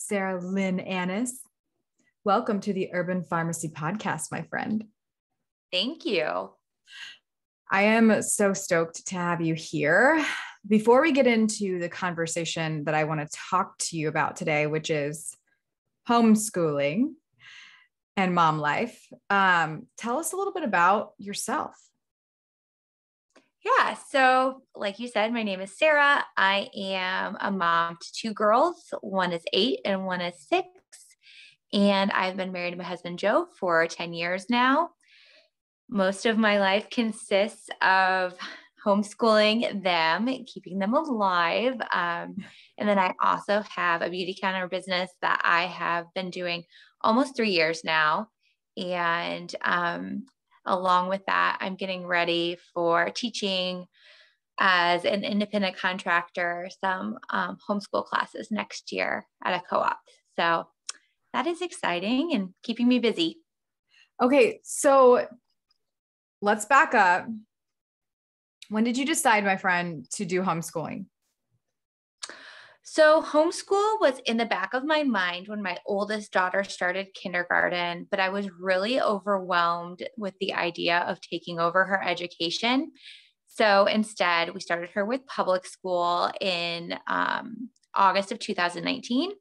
Sara Annis. Welcome to the Urban Pharmacy Podcast, my friend. Thank you. I am so stoked to have you here. Before we get into the conversation that I want to talk to you about today, which is homeschooling and mom life, tell us a little bit about yourself. Yeah. So like you said, my name is Sara. I am a mom to two girls. One is 8 and one is 6. And I've been married to my husband, Joe, for 10 years now. Most of my life consists of homeschooling them, keeping them alive. And then I also have a Beautycounter business that I have been doing almost 3 years now. And along with that, I'm getting ready for teaching as an independent contractor, some homeschool classes next year at a co-op. So that is exciting and keeping me busy. Okay, so let's back up. When did you decide, my friend, to do homeschooling? So homeschool was in the back of my mind when my oldest daughter started kindergarten, but I was really overwhelmed with the idea of taking over her education. So instead, we started her with public school in August of 2019.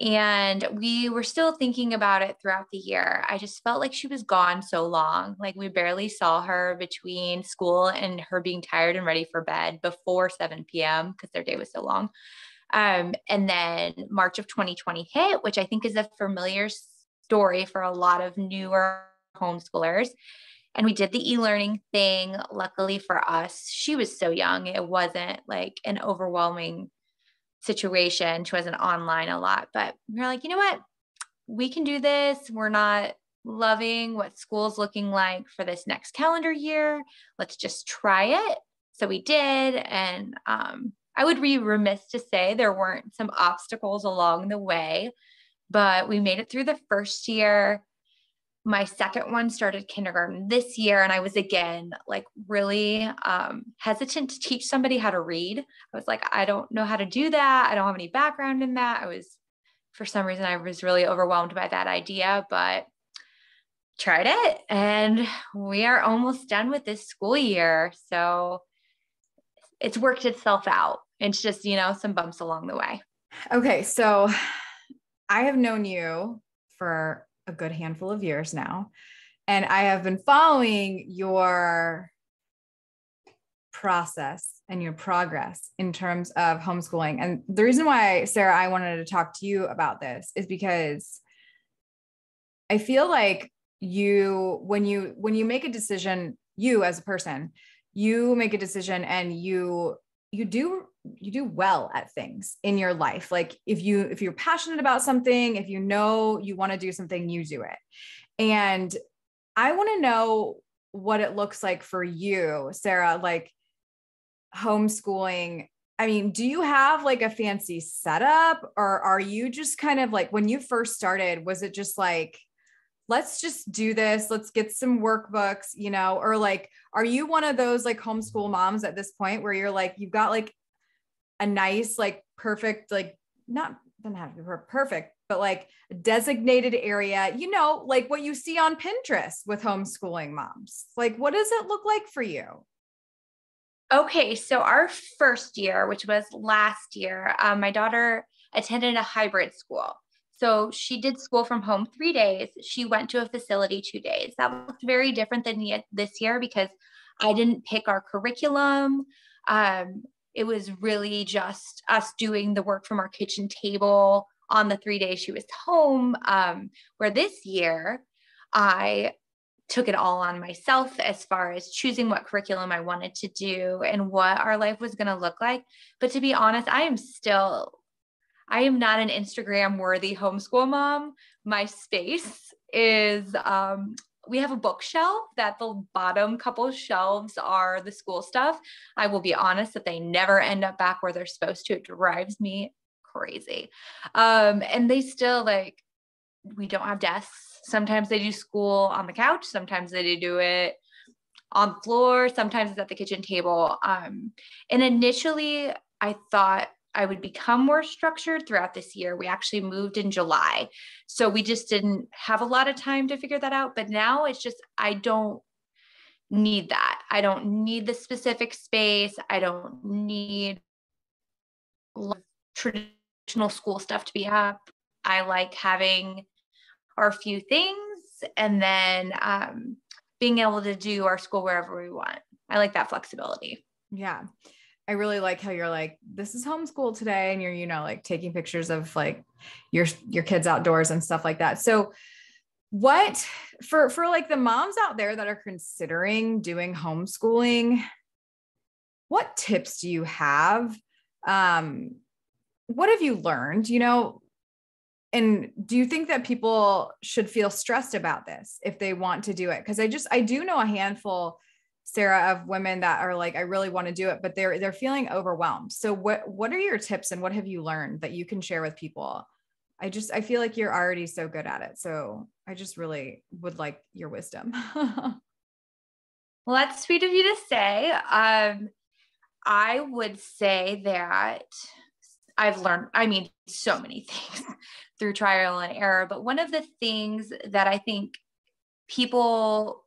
And we were still thinking about it throughout the year. I just felt like she was gone so long. Like we barely saw her between school and her being tired and ready for bed before 7 p.m. because their day was so long. And then March of 2020 hit, which I think is a familiar story for a lot of newer homeschoolers. And we did the e-learning thing. Luckily for us, she was so young. It wasn't like an overwhelming situation. She wasn't online a lot, but we were like, you know what? We can do this. We're not loving what school's looking like for this next calendar year. Let's just try it. So we did. And I would be remiss to say there weren't some obstacles along the way, but we made it through the first year. My second one started kindergarten this year. And I was again, like really hesitant to teach somebody how to read. I was like, I don't know how to do that. I don't have any background in that. For some reason, I was really overwhelmed by that idea, but tried it. And we are almost done with this school year. So it's worked itself out. It's just, some bumps along the way. Okay. So I have known you for a good handful of years now, and I have been following your process and your progress in terms of homeschooling. And the reason why, Sara, I wanted to talk to you about this is because I feel like when you make a decision, you as a person, you make a decision and you do well at things in your life. Like if you're passionate about something, if you know you want to do something, you do it. And I want to know what it looks like for you, Sara, like homeschooling. I mean, do you have like a fancy setup, or are you just kind of like, when you first started, was it just like, let's just do this, let's get some workbooks, or like, are you one of those like homeschool moms at this point where you're like, you've got like a nice, like perfect, like doesn't have to be perfect, but like a designated area, like what you see on Pinterest with homeschooling moms? Like, what does it look like for you? Okay. So our first year, which was last year, my daughter attended a hybrid school. So she did school from home 3 days. She went to a facility 2 days. That looked very different than this year because I didn't pick our curriculum. It was really just us doing the work from our kitchen table on the 3 days she was home. Where this year, I took it all on myself as far as choosing what curriculum I wanted to do and what our life was going to look like. But to be honest, I am not an Instagram worthy homeschool mom. My space is, we have a bookshelf that the bottom couple shelves are the school stuff. I will be honest that they never end up back where they're supposed to. It drives me crazy. And they still we don't have desks. Sometimes they do school on the couch. Sometimes they do it on the floor. Sometimes it's at the kitchen table. And initially I thought I would become more structured throughout this year. We actually moved in July. So we just didn't have a lot of time to figure that out. But now it's just, I don't need that. I don't need the specific space. I don't need traditional school stuff to be up. I like having our few things and then being able to do our school wherever we want. I like that flexibility. Yeah. I really like how you're like, this is homeschool today. And you're, like taking pictures of like your kids outdoors and stuff like that. So what for like the moms out there that are considering doing homeschooling, what tips do you have? What have you learned, and do you think that people should feel stressed about this if they want to do it? Because I do know a handful, Sara, of women that are like, I really want to do it, but they're feeling overwhelmed. So what are your tips and what have you learned that you can share with people? I feel like you're already so good at it. So I just really would like your wisdom. Well, that's sweet of you to say. I would say that I've learned, so many things through trial and error, but one of the things that I think people,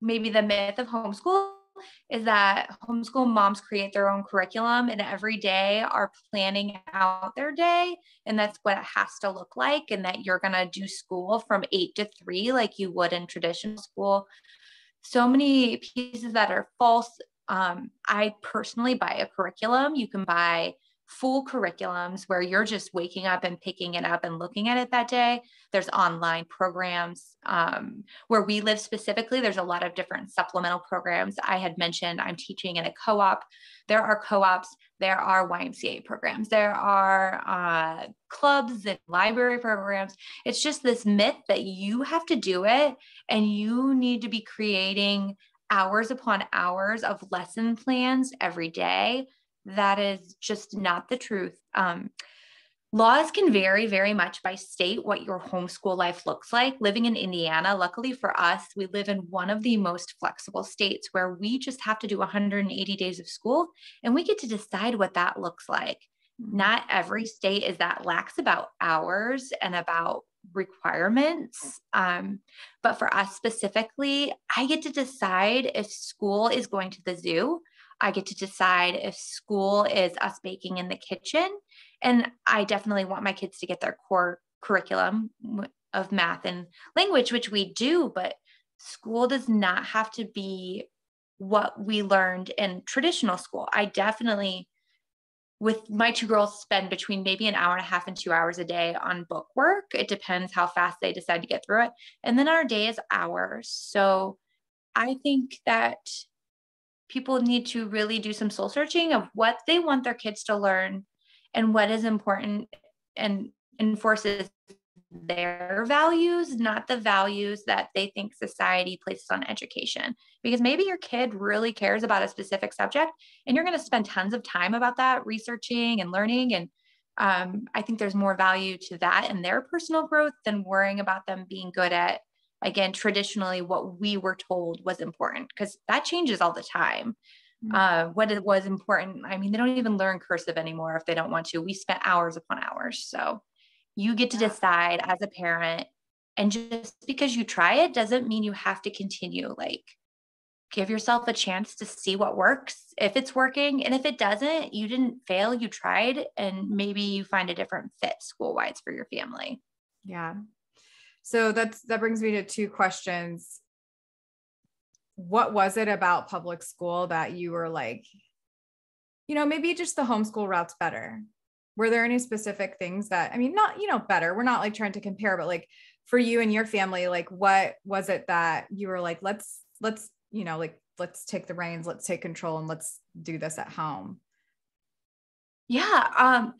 maybe the myth of homeschool is that homeschool moms create their own curriculum and every day are planning out their day. And that's what it has to look like. And that you're going to do school from 8 to 3, like you would in traditional school. So many pieces that are false. I personally buy a curriculum. You can buy full curriculums where you're just waking up and picking it up and looking at it that day. There's online programs where we live specifically. There's a lot of different supplemental programs. I had mentioned I'm teaching in a co-op. There are co-ops. There are YMCA programs. There are clubs and library programs. It's just this myth that you have to do it and you need to be creating hours upon hours of lesson plans every day. That is just not the truth. Laws can vary very much by state what your homeschool life looks like. Living in Indiana, luckily for us, we live in one of the most flexible states where we just have to do 180 days of school and we get to decide what that looks like. Not every state is that lax about hours and about requirements. But for us specifically, I get to decide if school is going to the zoo. I get to decide if school is us baking in the kitchen. And I definitely want my kids to get their core curriculum of math and language, which we do, but school does not have to be what we learned in traditional school. I definitely, with my 2 girls, spend between maybe an hour and a half and 2 hours a day on book work. It depends how fast they decide to get through it. And then our day is hours. So I think that people need to really do some soul searching of what they want their kids to learn and what is important and enforces their values, not the values that they think society places on education. Because maybe your kid really cares about a specific subject and you're going to spend tons of time about that researching and learning. And I think there's more value to that in their personal growth than worrying about them being good at, again, traditionally what we were told was important, because that changes all the time. What it was important. I mean, they don't even learn cursive anymore if they don't want to. We spent hours upon hours. So you get to decide as a parent, and just because you try it doesn't mean you have to continue. Like, give yourself a chance to see what works, if it's working. And if it doesn't, you didn't fail, you tried, and maybe you find a different fit school-wise for your family. Yeah. So that brings me to 2 questions. What was it about public school that you were like, maybe just the homeschool route's better? Were there any specific things that, not, better, we're not like trying to compare, but like for you and your family, like what was it that you were like, let's take the reins, let's take control and let's do this at home? Yeah.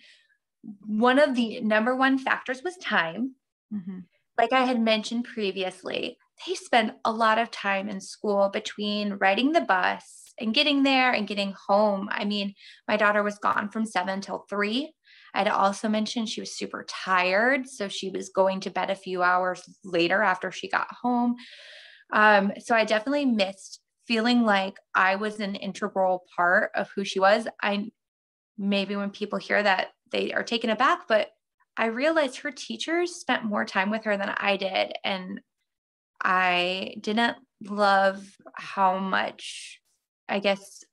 One of the number one factors was time. Mm-hmm. Like I had mentioned previously, they spend a lot of time in school between riding the bus and getting there and getting home. I mean, my daughter was gone from 7 till 3. I'd also mentioned she was super tired, so she was going to bed a few hours later after she got home. So I definitely missed feeling like I was an integral part of who she was. maybe when people hear that, they are taken aback, but I realized her teachers spent more time with her than I did. And I didn't love how much, I guess,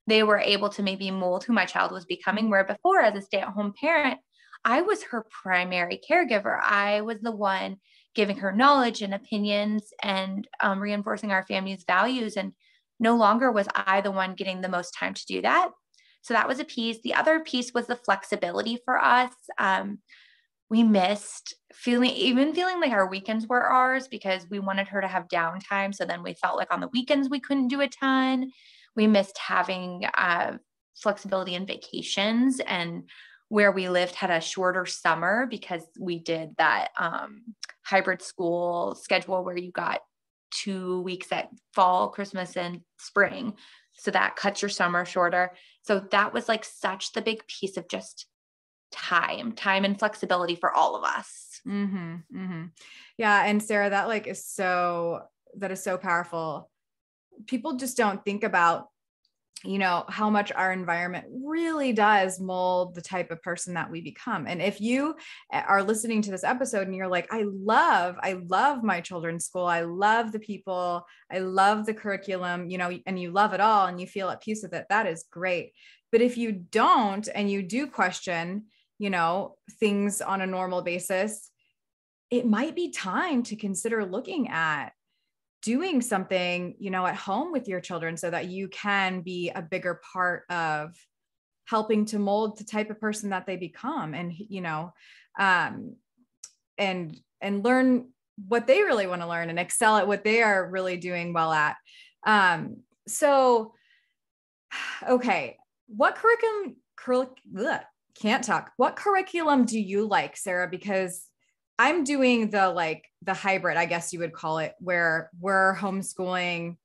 they were able to maybe mold who my child was becoming, where before, as a stay-at-home parent, I was her primary caregiver. I was the one giving her knowledge and opinions and reinforcing our family's values. And no longer was I the one getting the most time to do that. So that was a piece. The other piece was the flexibility for us. We missed feeling like our weekends were ours because we wanted her to have downtime. So then we felt like on the weekends we couldn't do a ton. We missed having flexibility in vacations, and where we lived had a shorter summer because we did that hybrid school schedule where you got 2 weeks at fall, Christmas, and spring. So that cuts your summer shorter. So that was like such the big piece of just time and flexibility for all of us. Mm-hmm, mm-hmm. Yeah. And Sara, that is so powerful. People just don't think about, how much our environment really does mold the type of person that we become. And if you are listening to this episode and you're like, I love my children's school. I love the people. I love the curriculum, and you love it all and you feel at peace with it, that is great. But if you don't, and you do question, things on a normal basis, it might be time to consider looking at doing something, at home with your children so that you can be a bigger part of helping to mold the type of person that they become, and, and learn what they really want to learn and excel at what they are really doing well at. So, okay. What what curriculum do you like, Sara? Because I'm doing the hybrid, I guess you would call it, where we're homeschooling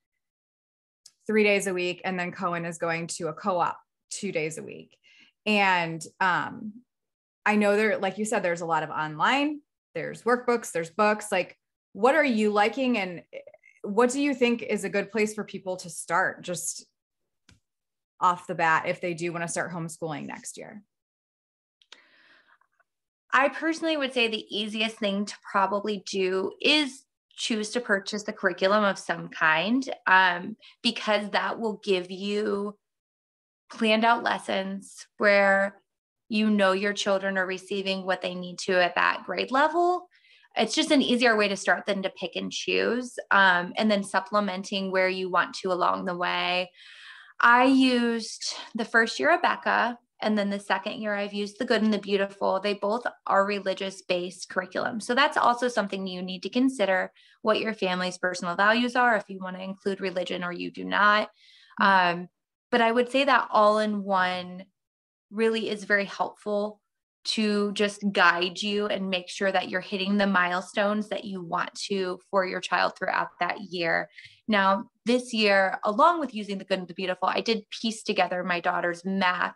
3 days a week. And then Cohen is going to a co-op 2 days a week. And I know there, like you said, there's a lot of online, there's workbooks, there's books. Like, what are you liking? And what do you think is a good place for people to start just off the bat if they do want to start homeschooling next year? I personally would say the easiest thing to probably do is choose to purchase the curriculum of some kind, because that will give you planned out lessons where your children are receiving what they need to at that grade level. It's just an easier way to start than to pick and choose, and then supplementing where you want to along the way. I used the first year of Becca, and then the second year I've used The Good and the Beautiful. They both are religious-based curriculum. So that's also something you need to consider, what your family's personal values are, if you want to include religion or you do not. But I would say that all-in-one really is very helpful to just guide you and make sure that you're hitting the milestones that you want to for your child throughout that year. Now, this year, along with using The Good and the Beautiful, I did piece together my daughter's math.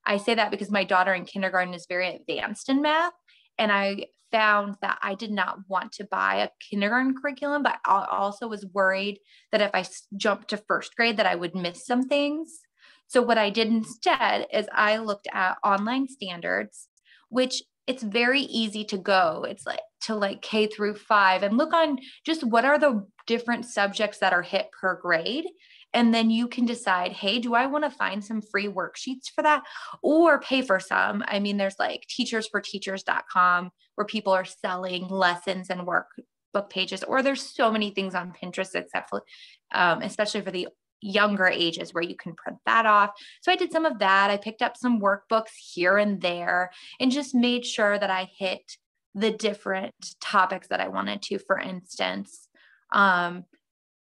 I say that because my daughter in kindergarten is very advanced in math. And I found that I did not want to buy a kindergarten curriculum, but I also was worried that if I jumped to first grade that I would miss some things. So what I did instead is I looked at online standards, which it's very easy to go. It's like K through 5 and look on just what are the different subjects that are hit per grade. And then you can decide, hey, do I want to find some free worksheets for that or pay for some? I mean, there's like teachersforteachers.com where people are selling lessons and workbook pages, or there's so many things on Pinterest, except for, especially for the younger ages where you can print that off. So I did some of that. I picked up some workbooks here and there and just made sure that I hit the different topics that I wanted to. For instance,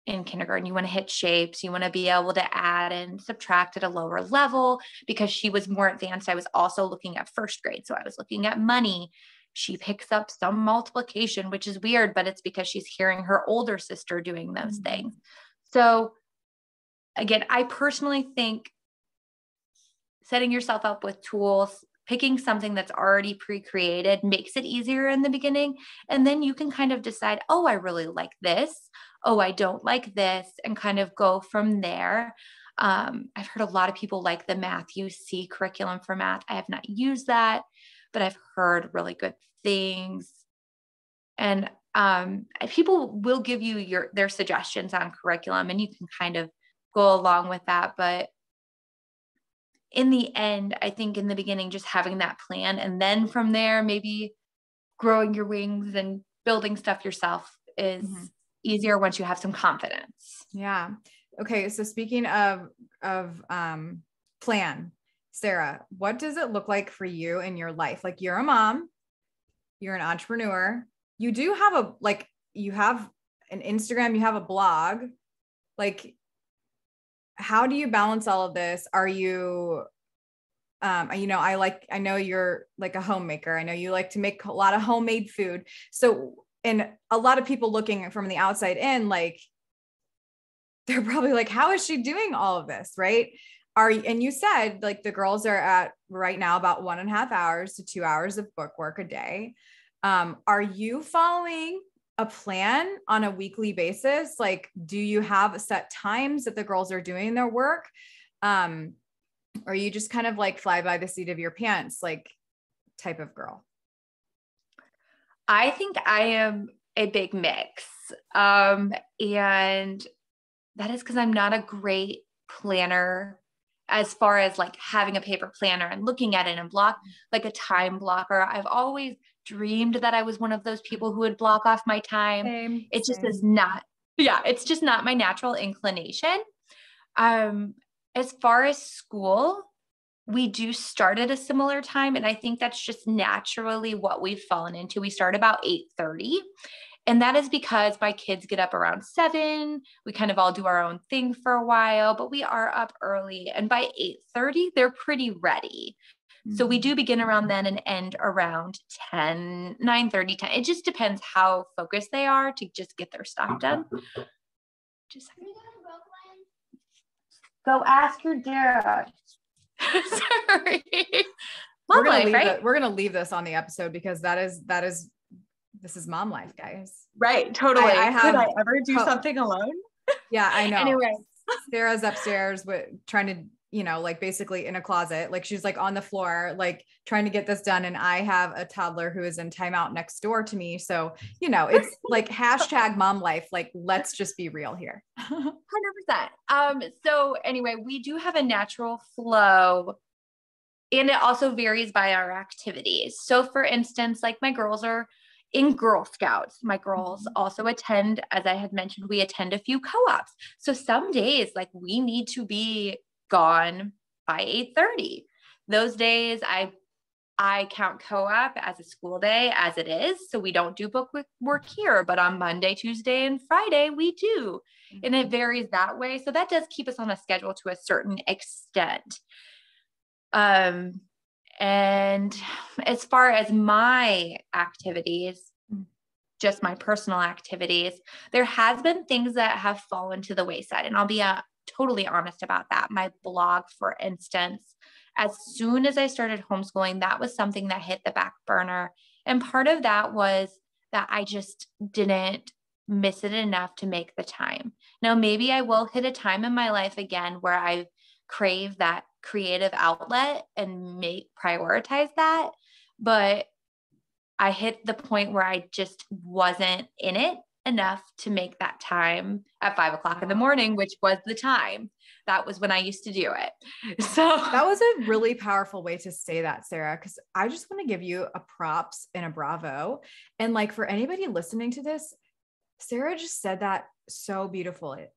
in kindergarten, you want to hit shapes. You want to be able to add and subtract at a lower level. Because she was more advanced, I was also looking at first grade. So I was looking at money. She picks up some multiplication, which is weird, but it's because she's hearing her older sister doing those things. So again, I personally think setting yourself up with tools, picking something that's already pre-created makes it easier in the beginning. And then you can kind of decide, oh, I really like this. Oh, I don't like this, and kind of go from there. I've heard a lot of people like the Matthew C curriculum for math. I have not used that, but I've heard really good things. And people will give you their suggestions on curriculum, and you can kind of go along with that. But in the end, I think in the beginning, just having that plan, and then from there, maybe growing your wings and building stuff yourself is easier once you have some confidence. Yeah. Okay. So speaking of plan, Sara, what does it look like for you in your life? Like, you're a mom, you're an entrepreneur, you do have you have an Instagram, you have a blog. Like, how do you balance all of this? Are you, I know you're like a homemaker. I know you like to make a lot of homemade food. So, and a lot of people looking from the outside in, like, they're probably like, how is she doing all of this? Right. And you said, like, the girls are at right now about 1.5 hours to 2 hours of book work a day. Are you following a plan on a weekly basis? Like, do you have set times that the girls are doing their work? Or are you just kind of like fly by the seat of your pants, like, type of girl? I think I am a big mix. And that is because I'm not a great planner as far as like having a paper planner and looking at it and like a time blocker. I've always dreamed that I was one of those people who would block off my time. It just is not, it's just not my natural inclination. As far as school, we do start at a similar time. And I think that's just naturally what we've fallen into. We start about 8:30. And that is because my kids get up around 7. We kind of all do our own thing for a while, but we are up early. And by 8:30, they're pretty ready. So we do begin around then and end around 10, 9:30, 10. It just depends how focused they are to just get their stuff done. Go ask your dad. Sorry. We're going to leave this on the episode because this is mom life, guys. Right. Totally. Could I ever do something alone? Yeah, I know. Anyway, Sara's upstairs trying to, like, basically in a closet, like, she's like on the floor, like, trying to get this done. And I have a toddler who is in timeout next door to me. So, it's like hashtag mom life. Like, let's just be real here. 100%. So anyway, we do have a natural flow, and it also varies by our activities. So for instance, like, my girls are in Girl Scouts. My girls also attend, as I had mentioned, we attend a few co-ops. So some days, like, we need to be gone by 8:30. Those days I count co-op as a school day as it is. So we don't do book work here, but on Monday, Tuesday, and Friday, we do. And it varies that way. So that does keep us on a schedule to a certain extent. And as far as my activities, just my personal activities, there has been things that have fallen to the wayside. And I'll be totally honest about that. My blog, for instance, as soon as I started homeschooling, that was something that hit the back burner. And part of that was that I just didn't miss it enough to make the time. Now, maybe I will hit a time in my life again where I crave that creative outlet and prioritize that. But I hit the point where I just wasn't in it enough to make that time at 5:00 in the morning, which was the time. That was when I used to do it. So that was a really powerful way to say that, Sara, because I just want to give you a props and a bravo. And like, for anybody listening to this, Sara just said that so beautifully.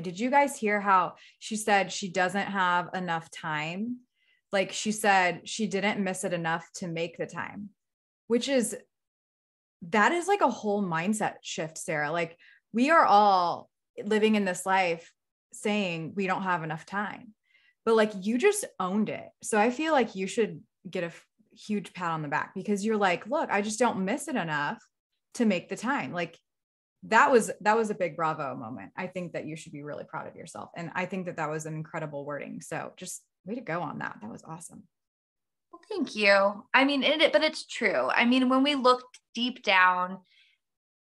Did you guys hear how she said she doesn't have enough time? Like, she said she didn't miss it enough to make the time, that is like a whole mindset shift, Sara. Like, we are all living in this life saying we don't have enough time, but like, you just owned it. So I feel like you should get a huge pat on the back because you're like, look, I just don't miss it enough to make the time. Like, that was a big bravo moment. I think that you should be really proud of yourself. And I think that was an incredible wording. So just way to go on that. That was awesome. Well, thank you. I mean, but it's true. I mean, when we look deep down,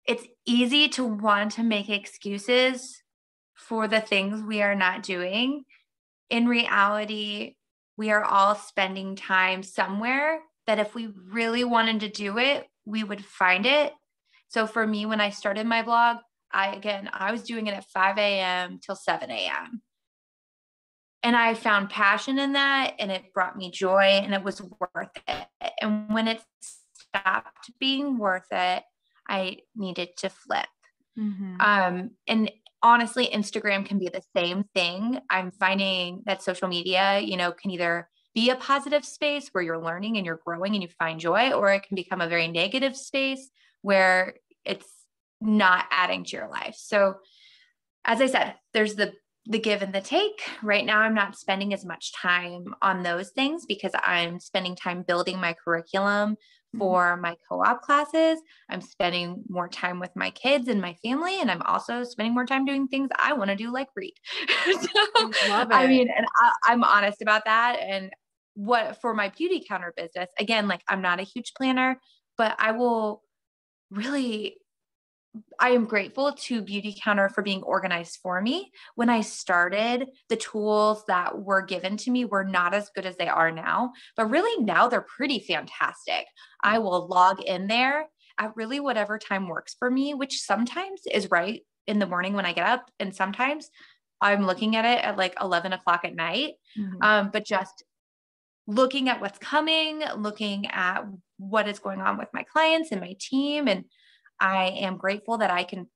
it's easy to want to make excuses for the things we are not doing, in reality, we are all spending time somewhere that if we really wanted to do it, we would find it. So for me, when I started my blog, I was doing it at 5 a.m. till 7 a.m. And I found passion in that, and it brought me joy, and it was worth it. And when it stopped being worth it, I needed to flip. And honestly, Instagram can be the same thing. I'm finding that social media, can either be a positive space where you're learning and you're growing and you find joy, or it can become a very negative space where it's not adding to your life. So as I said, there's the give and the take. Right now, I'm not spending as much time on those things because I'm spending time building my curriculum for my co-op classes. I'm spending more time with my kids and my family, and I'm also spending more time doing things I want to do, like read. So, Love it. I mean, and I'm honest about that. And for my Beautycounter business, again, like I'm not a huge planner, but I am grateful to Beautycounter for being organized for me. When I started, the tools that were given to me were not as good as they are now, but really now they're pretty fantastic. I will log in there at really whatever time works for me, which sometimes is right in the morning when I get up. And sometimes I'm looking at it at like 11 o'clock at night. But just looking at what's coming, looking at what is going on with my clients and my team. And I am grateful that I can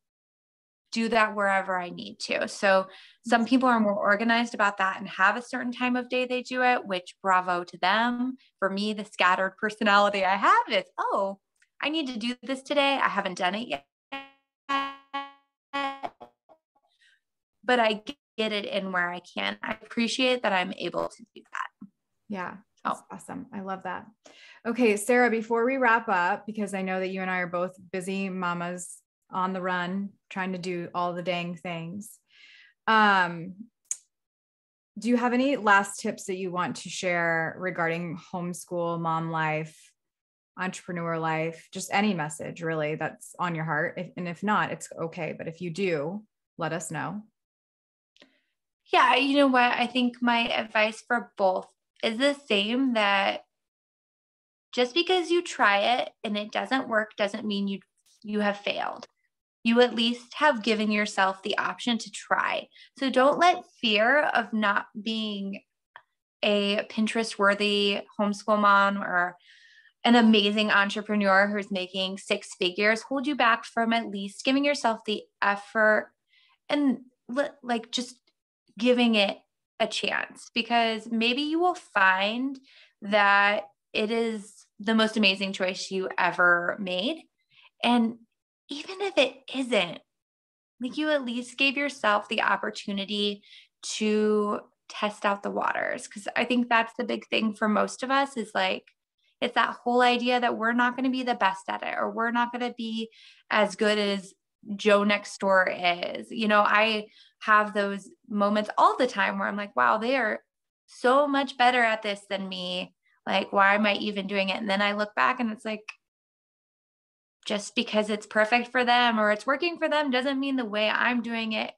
do that wherever I need to. So some people are more organized about that and have a certain time of day they do it, which bravo to them. For me, the scattered personality I have is, I need to do this today. I haven't done it yet, but I get it in where I can. I appreciate that I'm able to do that. Yeah. That's awesome. I love that. Okay, Sara, before we wrap up, because I know that you and I are both busy mamas on the run, trying to do all the dang things. Do you have any last tips that you want to share regarding homeschool, mom life, entrepreneur life, just any message really that's on your heart? And if not, it's okay. But if you do, let us know. Yeah. You know what? I think my advice for both is the same, that just because you try it and it doesn't work doesn't mean you have failed. You at least have given yourself the option to try. So don't let fear of not being a Pinterest worthy homeschool mom or an amazing entrepreneur who's making 6 figures hold you back from at least giving yourself the effort and just giving it a chance, because maybe you will find that it is the most amazing choice you ever made. And even if it isn't, like, you at least gave yourself the opportunity to test out the waters. Cause I think that's the big thing for most of us, is like, it's that whole idea that we're not going to be the best at it, or we're not going to be as good as Joe next door is. I have those moments all the time where I'm like, wow, they are so much better at this than me. Like, why am I even doing it? And then I look back and it's like, just because it's perfect for them or it's working for them doesn't mean the way I'm doing it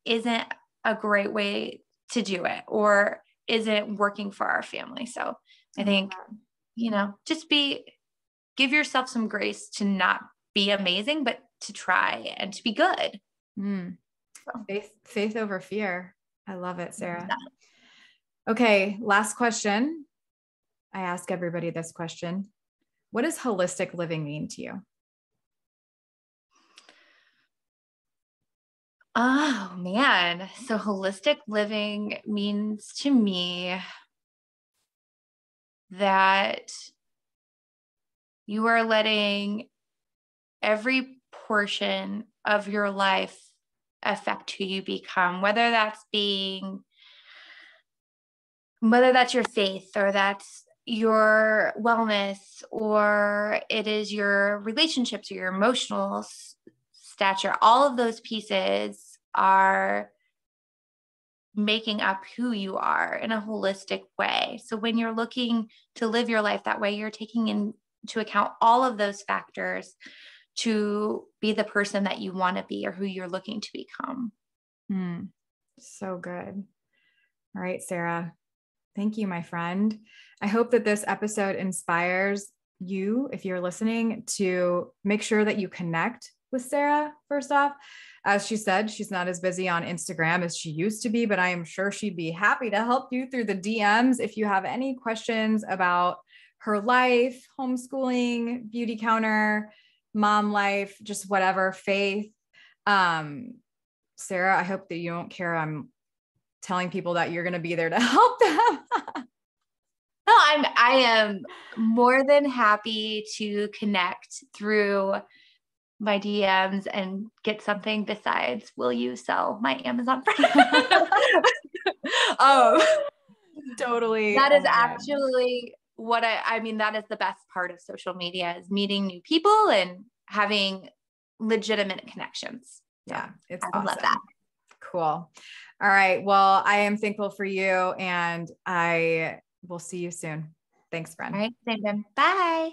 isn't a great way to do it or isn't working for our family. So I think, just give yourself some grace to not be amazing, but to try and to be good. Faith over fear. I love it, Sara. Okay. Last question. I ask everybody this question. What does holistic living mean to you? Oh man. So holistic living means to me that you are letting every portion of your life affect who you become, whether that's your faith, or that's your wellness, or it is your relationships or your emotional stature. All of those pieces are making up who you are in a holistic way. So when you're looking to live your life that way, you're taking into account all of those factors to be the person that you want to be or who you're looking to become. So good. All right, Sara. Thank you, my friend. I hope that this episode inspires you, if you're listening, to make sure that you connect with Sara. First off, as she said, she's not as busy on Instagram as she used to be, but I am sure she'd be happy to help you through the DMs if you have any questions about her life, homeschooling, Beautycounter, mom life, just whatever, faith. Sara, I hope that you don't care. I'm telling people that you're going to be there to help them. No, I am more than happy to connect through my DMs and get something besides, will you sell my Amazon Prime? Totally. That is actually what I mean, that is the best part of social media, is meeting new people and having legitimate connections. Yeah, it's I awesome. love that. Cool. All right. Well, I am thankful for you, and I will see you soon. Thanks, friend. All right. Same. Bye.